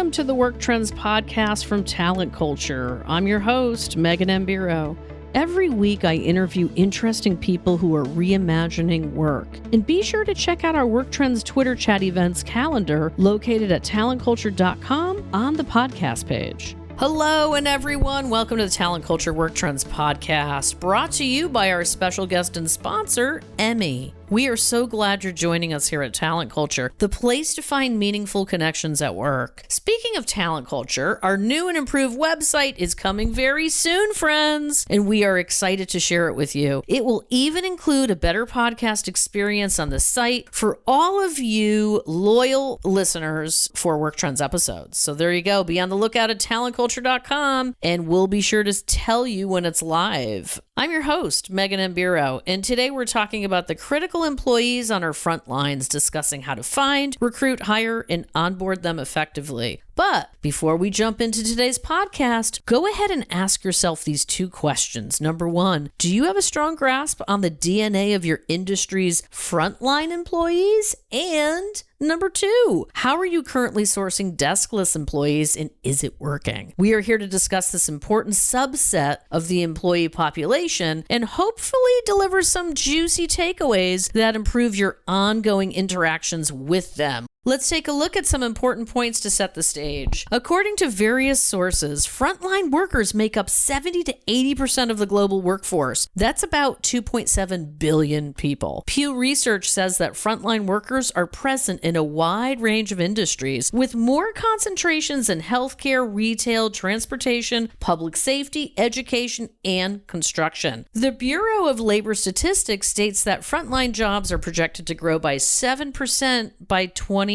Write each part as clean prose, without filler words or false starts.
Welcome to the Work Trends podcast from Talent Culture. I'm your host, Megan Mbiro. Every week, I interview interesting people who are reimagining work. And be sure to check out our Work Trends Twitter chat events calendar located at talentculture.com on the podcast page. Hello, and everyone. Welcome to the Talent Culture Work Trends podcast, brought to you by our special guest and sponsor, Emi. We are so glad you're joining us here at Talent Culture, the place to find meaningful connections at work. Speaking of Talent Culture, our new and improved website is coming very soon, friends, and we are excited to share it with you. It will even include a better podcast experience on the site for all of you loyal listeners for Work Trends episodes. So there you go. Be on the lookout at talentculture.com, and we'll be sure to tell you when it's live. I'm your host, Megan Mbiro, and today we're talking about the critical employees on our front lines, discussing how to find, recruit, hire, and onboard them effectively. But before we jump into today's podcast, go ahead and ask yourself these two questions. Number one, do you have a strong grasp on the DNA of your industry's frontline employees? And number two, how are you currently sourcing deskless employees, and is it working? We are here to discuss this important subset of the employee population and hopefully deliver some juicy takeaways that improve your ongoing interactions with them. Let's take a look at some important points to set the stage. According to various sources, frontline workers make up 70 to 80% of the global workforce. That's about 2.7 billion people. Pew Research says that frontline workers are present in a wide range of industries, with more concentrations in healthcare, retail, transportation, public safety, education, and construction. The Bureau of Labor Statistics states that frontline jobs are projected to grow by 7% by 2030,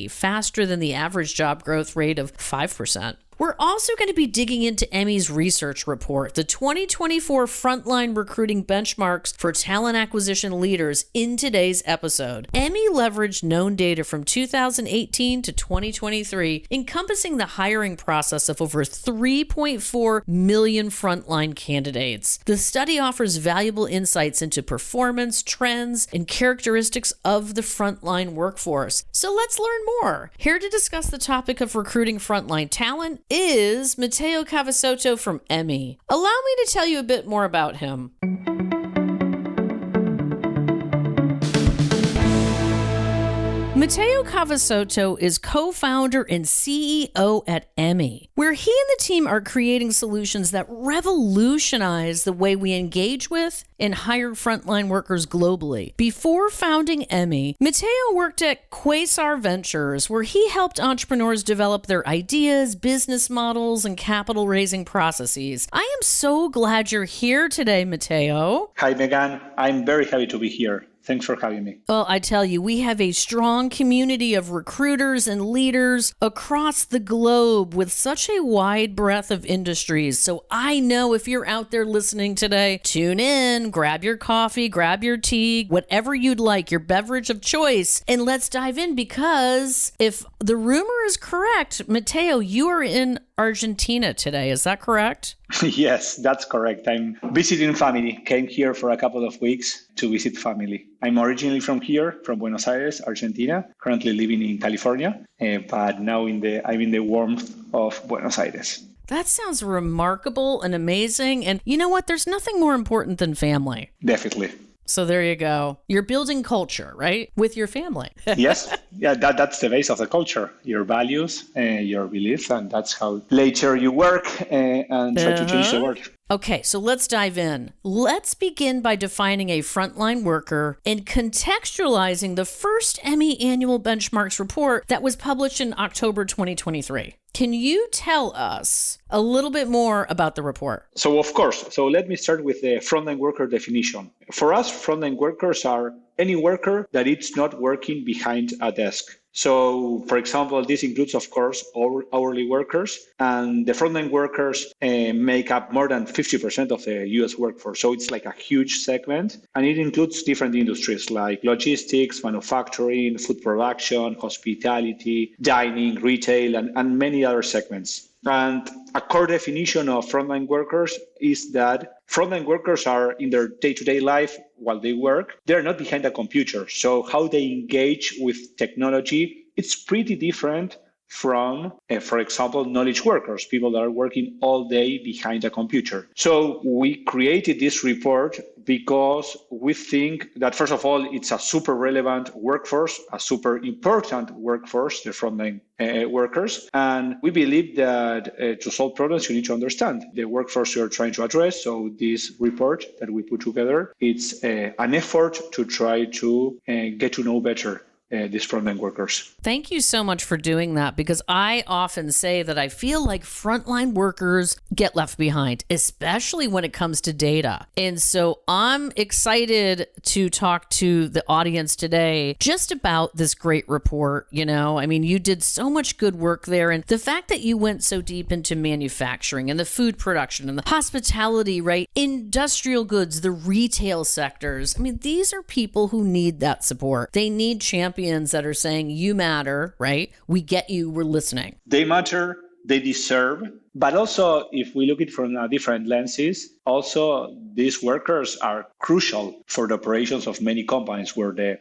faster than the average job growth rate of 5%. We're also going to be digging into Emi's research report, the 2024 Frontline Recruiting Benchmarks for Talent Acquisition Leaders, in today's episode. Emi leveraged known data from 2018 to 2023, encompassing the hiring process of over 3.4 million frontline candidates. The study offers valuable insights into performance, trends, and characteristics of the frontline workforce. So let's learn more. Here to discuss the topic of recruiting frontline talent is Mateo Cavasotto from Emi. Allow me to tell you a bit more about him. Mateo Cavasotto is co-founder and CEO at Emi, where he and the team are creating solutions that revolutionize the way we engage with and hire frontline workers globally. Before founding Emi, Mateo worked at Quasar Ventures, where he helped entrepreneurs develop their ideas, business models, and capital raising processes. I am so glad you're here today, Mateo. Hi, Megan. I'm very happy to be here. Thanks for having me. Well, I tell you, we have a strong community of recruiters and leaders across the globe with such a wide breadth of industries. So I know if you're out there listening today, tune in, grab your coffee, grab your tea, whatever you'd like, your beverage of choice, and let's dive in, because if the rumor is correct, Mateo, you are in Argentina today. Is that correct? Yes, that's correct. I'm visiting family. Came here for a couple of weeks to visit family. I'm originally from here, from Buenos Aires, Argentina. Currently living in California, but now I'm in the warmth of Buenos Aires. That sounds remarkable and amazing. And you know what? There's nothing more important than family. Definitely. So there you go. You're building culture, right? With your family. Yes. Yeah, that's the base of the culture. Your values, your beliefs, and that's how later you work and try to change the world. Okay, so let's dive in. Let's begin by defining a frontline worker and contextualizing the first Emi annual benchmarks report that was published in October 2023. Can you tell us a little bit more about the report? So, of course. So let me start with the frontline worker definition. For us, frontline workers are any worker that is not working behind a desk. So, for example, this includes, of course, hourly workers, and the frontline workers make up more than 50% of the US workforce. So it's like a huge segment, and it includes different industries like logistics, manufacturing, food production, hospitality, dining, retail, and many other segments. And a core definition of frontline workers is that frontline workers are in their day-to-day life while they work. They're not behind a computer. So how they engage with technology, it's pretty different from, for example, knowledge workers, people that are working all day behind a computer. So we created this report because we think that, first of all, it's a super relevant workforce, a super important workforce, the frontline workers. And we believe that to solve problems, you need to understand the workforce you're trying to address. So this report that we put together, it's an effort to try to get to know better these frontline workers. Thank you so much for doing that, because I often say that I feel like frontline workers get left behind, especially when it comes to data. And so I'm excited to talk to the audience today just about this great report. I mean, you did so much good work there. And the fact that you went so deep into manufacturing and the food production and the hospitality, right? Industrial goods, the retail sectors. I mean, these are people who need that support. They need champions that are saying, you matter, right? We get you, we're listening. They matter, they deserve. But also, if we look at it from different lenses, also these workers are crucial for the operations of many companies where the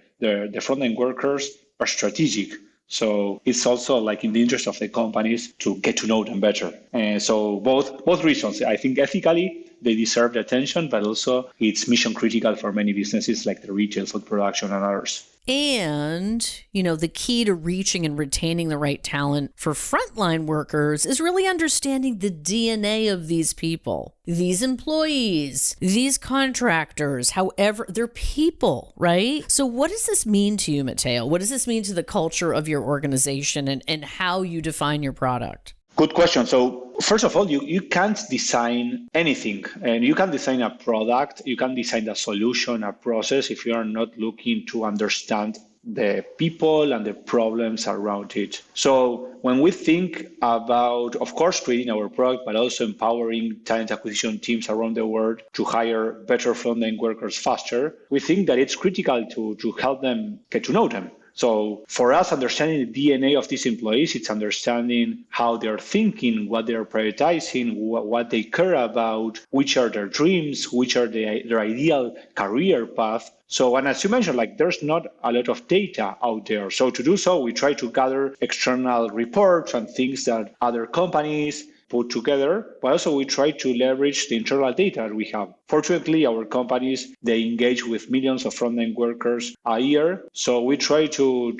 frontline workers are strategic. So it's also like in the interest of the companies to get to know them better. And so both reasons, I think ethically, they deserve the attention, but also it's mission critical for many businesses like the retail, food production, and others. And, the key to reaching and retaining the right talent for frontline workers is really understanding the DNA of these people, these employees, these contractors, however, they're people, right? So what does this mean to you, Mateo? What does this mean to the culture of your organization and how you define your product? Good question. So first of all, you can't design anything, and you can design a product, you can design a solution, a process, if you are not looking to understand the people and the problems around it. So when we think about, of course, creating our product, but also empowering talent acquisition teams around the world to hire better frontline workers faster, we think that it's critical to help them get to know them. So for us, understanding the DNA of these employees, it's understanding how they're thinking, what they're prioritizing, what they care about, which are their dreams, which are their ideal career path. So, and as you mentioned, there's not a lot of data out there. So to do so, we try to gather external reports and things that other companies put together, but also we try to leverage the internal data that we have. Fortunately, our companies, they engage with millions of frontline workers a year. So we try to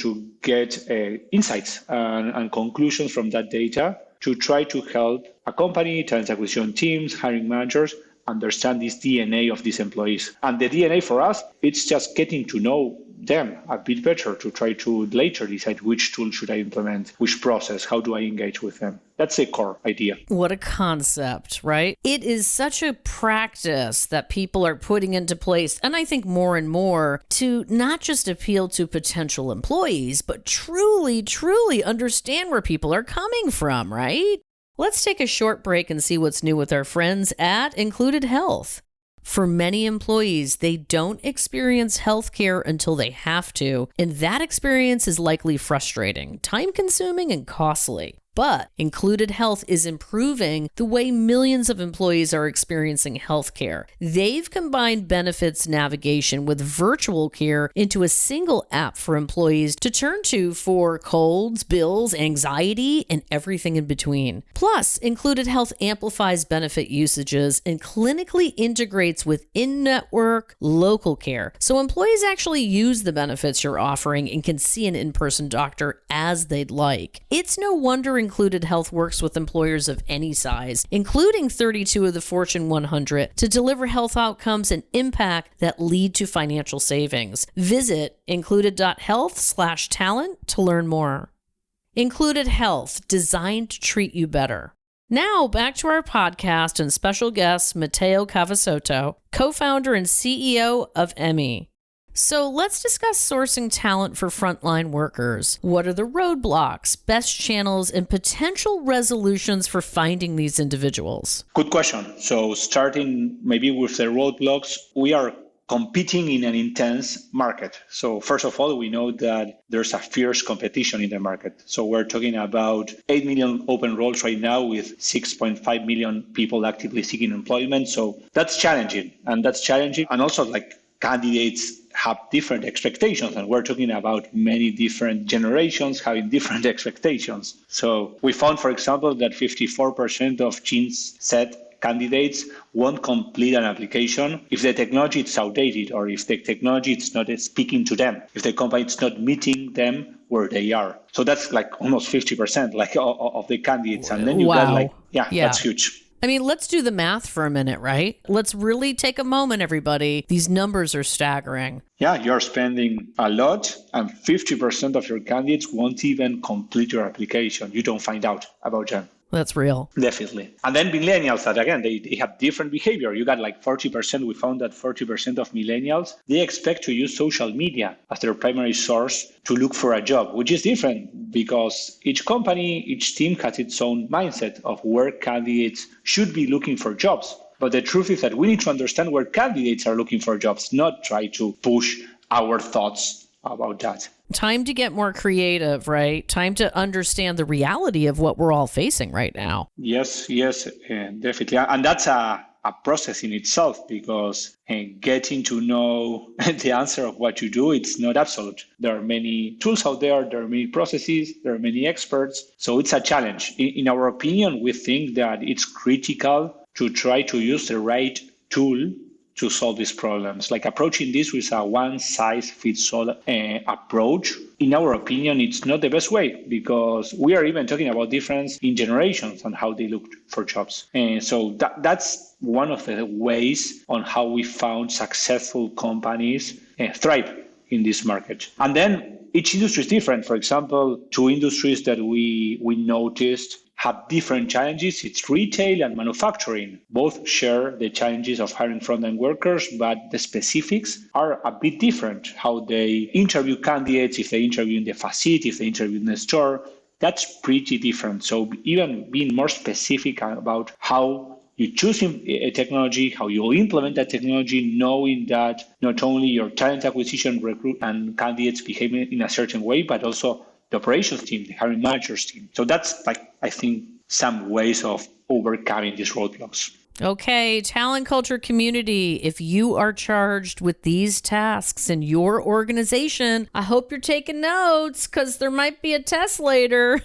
get insights and conclusions from that data to try to help a company, talent acquisition teams, hiring managers, understand this DNA of these employees. And the DNA for us, it's just getting to know them a bit better to try to later decide which tool should I implement, which process, how do I engage with them. That's a core idea. What a concept, right? It is such a practice that people are putting into place, and I think more and more, to not just appeal to potential employees, but truly, truly understand where people are coming from, right? Let's take a short break and see what's new with our friends at Included Health. For many employees, they don't experience healthcare until they have to, and that experience is likely frustrating, time-consuming, and costly. But Included Health is improving the way millions of employees are experiencing healthcare. They've combined benefits navigation with virtual care into a single app for employees to turn to for colds, bills, anxiety, and everything in between. Plus, Included Health amplifies benefit usages and clinically integrates with in-network local care. So employees actually use the benefits you're offering and can see an in-person doctor as they'd like. It's no wonder Included Health works with employers of any size, including 32 of the Fortune 100, to deliver health outcomes and impact that lead to financial savings. Visit included.health/talent to learn more. Included Health, designed to treat you better. Now, back to our podcast and special guest, Mateo Cavasotto, co-founder and CEO of Emi. So let's discuss sourcing talent for frontline workers. What are the roadblocks, best channels, and potential resolutions for finding these individuals? Good question. So starting maybe with the roadblocks, we are competing in an intense market. So first of all, we know that there's a fierce competition in the market. So we're talking about 8 million open roles right now with 6.5 million people actively seeking employment. So that's challenging. And also candidates have different expectations. And we're talking about many different generations having different expectations. So we found, for example, that 54% of genes set candidates won't complete an application if the technology is outdated or if the technology is not speaking to them, if the company is not meeting them where they are. So that's like almost 50% like of the candidates. And then you got like, yeah, that's huge. I mean, let's do the math for a minute, right? Let's really take a moment, everybody. These numbers are staggering. Yeah, you're spending a lot, and 50% of your candidates won't even complete your application. You don't find out about them. That's real. Definitely. And then millennials, that again, they have different behavior. You got like 40%. We found that 40% of millennials, they expect to use social media as their primary source to look for a job, which is different because each company, each team has its own mindset of where candidates should be looking for jobs. But the truth is that we need to understand where candidates are looking for jobs, not try to push our thoughts about that. Time to get more creative, right? Time to understand the reality of what we're all facing right now. Yes, definitely. And that's a process in itself because getting to know the answer of what you do, it's not absolute. There are many tools out there, there are many processes, there are many experts. So it's a challenge. In our opinion, we think that it's critical to try to use the right tool to solve these problems. Like approaching this with a one-size-fits-all approach, in our opinion, it's not the best way because we are even talking about difference in generations and how they look for jobs. And so that's one of the ways on how we found successful companies thrive in this market. And then each industry is different. For example, two industries that we noticed have different challenges. It's retail and manufacturing. Both share the challenges of hiring frontline workers, but the specifics are a bit different. How they interview candidates, if they interview in the facility, if they interview in the store, that's pretty different. So even being more specific about how you choose a technology, how you implement that technology, knowing that not only your talent acquisition, recruit, and candidates behave in a certain way, but also the operations team, the hiring managers team. So that's I think, some ways of overcoming these roadblocks. Okay, talent culture community, if you are charged with these tasks in your organization, I hope you're taking notes because there might be a test later.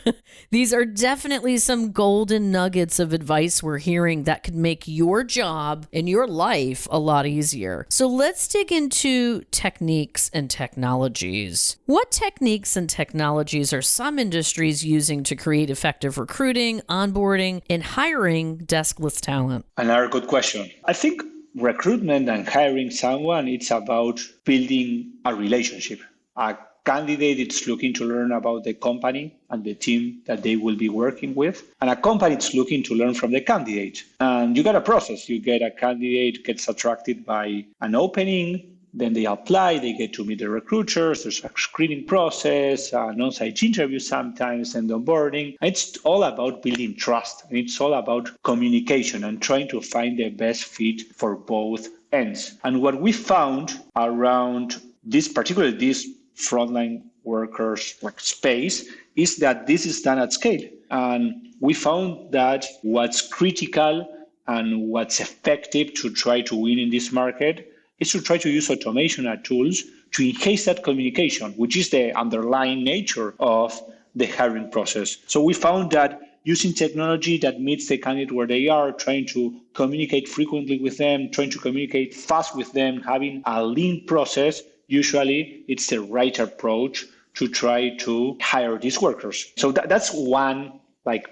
These are definitely some golden nuggets of advice we're hearing that could make your job and your life a lot easier. So let's dig into techniques and technologies. What techniques and technologies are some industries using to create effective recruiting, onboarding, and hiring deskless talent? Another good question. I think recruitment and hiring someone, it's about building a relationship. A candidate is looking to learn about the company and the team that they will be working with. And a company is looking to learn from the candidate. And you got a process. You get a candidate gets attracted by an opening. Then they apply, they get to meet the recruiters, there's a screening process, an on-site interview sometimes, and onboarding. It's all about building trust, and it's all about communication and trying to find the best fit for both ends. And what we found around this frontline workers space is that this is done at scale. And we found that what's critical and what's effective to try to win in this market is to try to use automation and tools to enhance that communication, which is the underlying nature of the hiring process. So we found that using technology that meets the candidate where they are, trying to communicate frequently with them, trying to communicate fast with them, having a lean process, usually it's the right approach to try to hire these workers. So that's one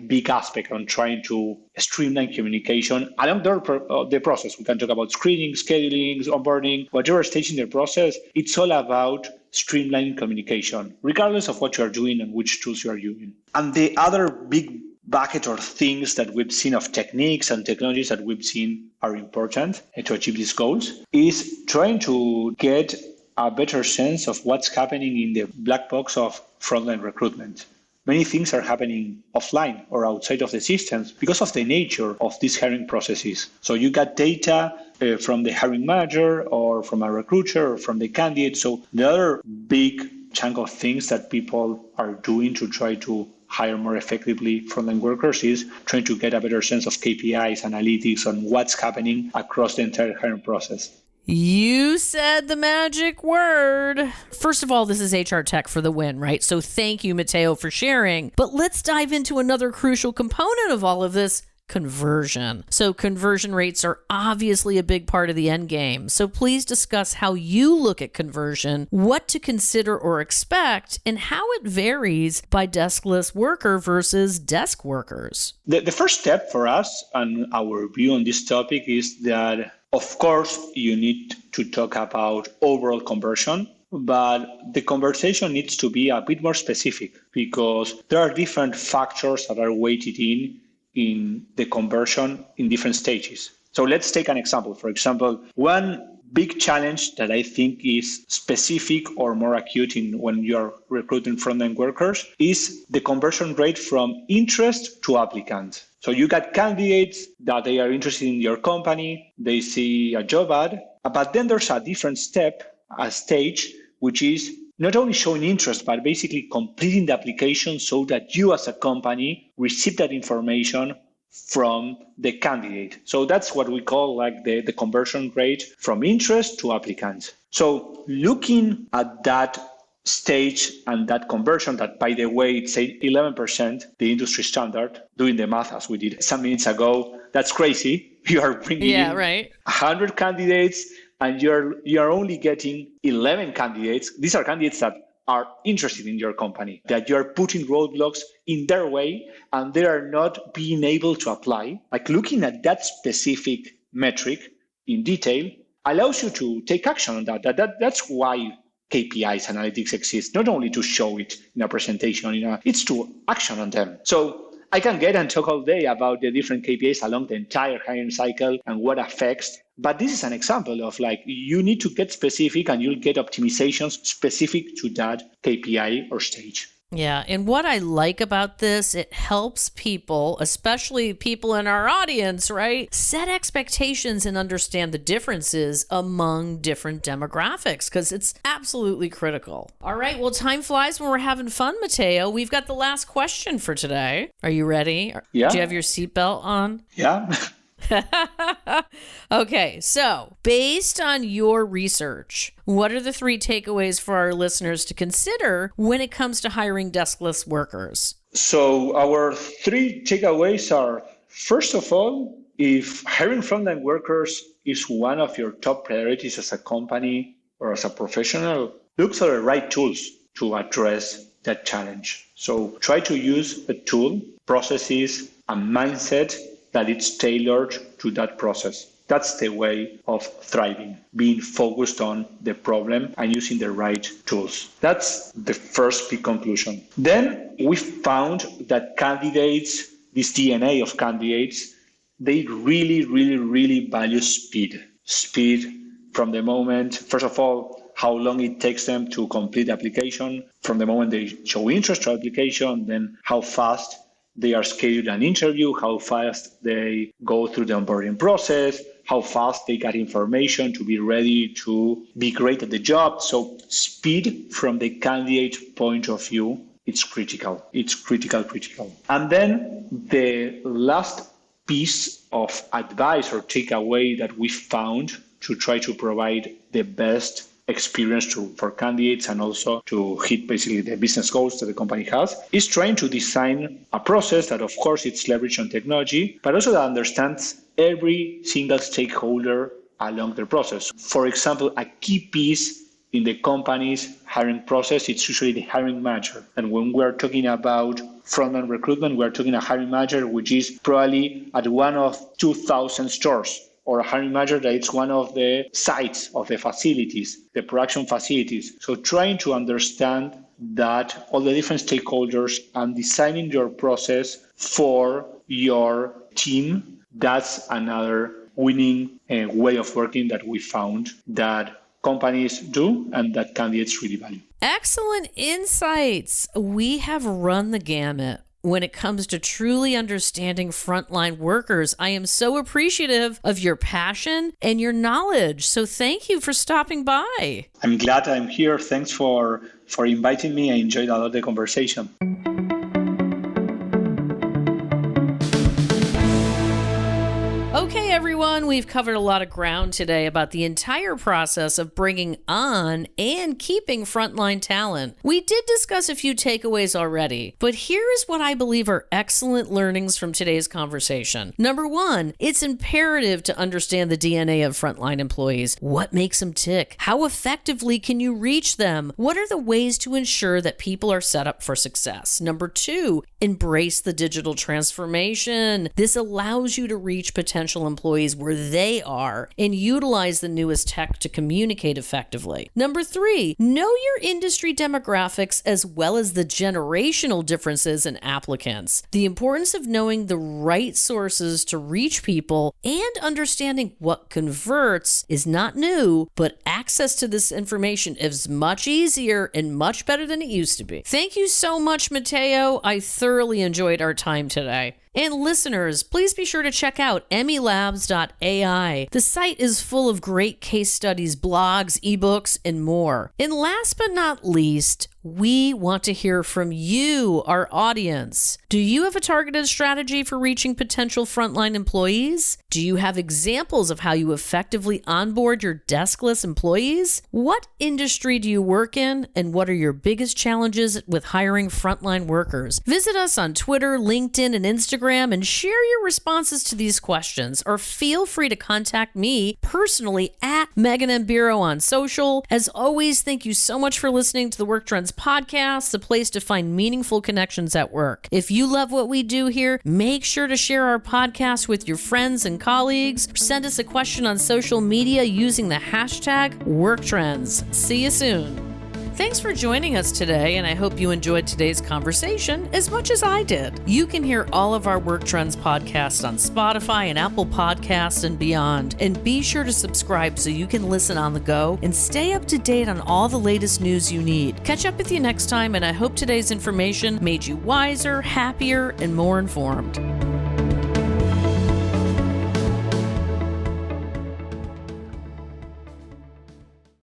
big aspect on trying to streamline communication along the process. We can talk about screening, scheduling, onboarding, whatever stage in the process. It's all about streamlining communication, regardless of what you are doing and which tools you are using. And the other big bucket or things that we've seen of techniques and technologies that we've seen are important to achieve these goals is trying to get a better sense of what's happening in the black box of frontline recruitment. Many things are happening offline or outside of the systems because of the nature of these hiring processes. So you got data from the hiring manager or from a recruiter or from the candidate. So the other big chunk of things that people are doing to try to hire more effectively frontline workers is trying to get a better sense of KPIs, analytics on what's happening across the entire hiring process. You said the magic word. First of all, this is HR tech for the win, right? So thank you, Mateo, for sharing. But let's dive into another crucial component of all of this, conversion. So conversion rates are obviously a big part of the end game. So please discuss how you look at conversion, what to consider or expect, and how it varies by deskless worker versus desk workers. The first step for us and our view on this topic is that, of course, you need to talk about overall conversion, but the conversation needs to be a bit more specific because there are different factors that are weighted in the conversion in different stages. So let's take an example. For example, one big challenge that I think is specific or more acute when you're recruiting front-end workers is the conversion rate from interest to applicant. So you got candidates that they are interested in your company, they see a job ad, but then there's a different step, a stage, which is not only showing interest, but basically completing the application so that you as a company receive that information from the candidate. So that's what we call like the conversion rate from interest to applicants. So looking at that stage and that conversion, that by the way, it's 11%, the industry standard, doing the math as we did some minutes ago, that's crazy. You are bringing in 100 candidates and you're only getting 11 candidates. These are candidates that are interested in your company, that you're putting roadblocks in their way and they are not being able to apply. Like looking at that specific metric in detail allows you to take action on that. That's why KPIs analytics exist, not only to show it in a presentation, it's to action on them. So I can get and talk all day about the different KPIs along the entire hiring cycle and what affects. But this is an example of like, you need to get specific and you'll get optimizations specific to that KPI or stage. Yeah. And what I like about this, it helps people, especially people in our audience, right, set expectations and understand the differences among different demographics, because it's absolutely critical. All right. Well, time flies when we're having fun, Mateo. We've got the last question for today. Are you ready? Yeah. Do you have your seatbelt on? Yeah. Okay, so based on your research, what are the 3 takeaways for our listeners to consider when it comes to hiring deskless workers? So our 3 takeaways are, first of all, if hiring frontline workers is one of your top priorities as a company or as a professional, look for the right tools to address that challenge. So try to use a tool, processes, a mindset that it's tailored to that process. That's the way of thriving, being focused on the problem and using the right tools. That's the first big conclusion. Then we found that candidates, this DNA of candidates, they really value speed. Speed from the moment, first of all, how long it takes them to complete the application, from the moment they show interest to application, then how fast they are scheduled an interview, how fast they go through the onboarding process, how fast they get information to be ready to be great at the job. So speed from the candidate point of view, it's critical. It's critical. And then the last piece of advice or takeaway that we found to try to provide the best experience for candidates and also to hit basically the business goals that the company has is trying to design a process that, of course, it's leveraged on technology, but also that understands every single stakeholder along the process. For example, a key piece in the company's hiring process, it's usually the hiring manager. And when we're talking about frontline recruitment, we're talking a hiring manager, which is probably at one of 2,000 stores, or a hiring manager that it's one of the sites of the facilities, the production facilities. So trying to understand that all the different stakeholders and designing your process for your team, that's another winning way of working that we found that companies do and that candidates really value. Excellent insights. We have run the gamut when it comes to truly understanding frontline workers. I am so appreciative of your passion and your knowledge. So thank you for stopping by. I'm glad I'm here. Thanks for inviting me. I enjoyed a lot of the conversation. Okay, everyone. everyone. We've covered a lot of ground today about the entire process of bringing on and keeping frontline talent. We did discuss a few takeaways already, but here is what I believe are excellent learnings from today's conversation. Number one, it's imperative to understand the DNA of frontline employees. What makes them tick? How effectively can you reach them? What are the ways to ensure that people are set up for success? Number two, embrace the digital transformation. This allows you to reach potential employees where they are and utilize the newest tech to communicate effectively. Number three, know your industry demographics as well as the generational differences in applicants. The importance of knowing the right sources to reach people and understanding what converts is not new, but access to this information is much easier and much better than it used to be. Thank you so much, Mateo. I thoroughly enjoyed our time today. And listeners, please be sure to check out emilabs.ai. The site is full of great case studies, blogs, ebooks, and more. And last but not least, we want to hear from you, our audience. Do you have a targeted strategy for reaching potential frontline employees? Do you have examples of how you effectively onboard your deskless employees? What industry do you work in, and what are your biggest challenges with hiring frontline workers? Visit us on Twitter, LinkedIn, and Instagram and share your responses to these questions, or feel free to contact me personally at Megan M. Bureau on social. As always, thank you so much for listening to the Work Trends podcast, the place to find meaningful connections at work. If you love what we do here, make sure to share our podcast with your friends and colleagues. Send us a question on social media using the hashtag WorkTrends. See you soon. Thanks for joining us today, and I hope you enjoyed today's conversation as much as I did. You can hear all of our Work Trends podcasts on Spotify and Apple Podcasts and beyond. And be sure to subscribe so you can listen on the go and stay up to date on all the latest news you need. Catch up with you next time, and I hope today's information made you wiser, happier, and more informed.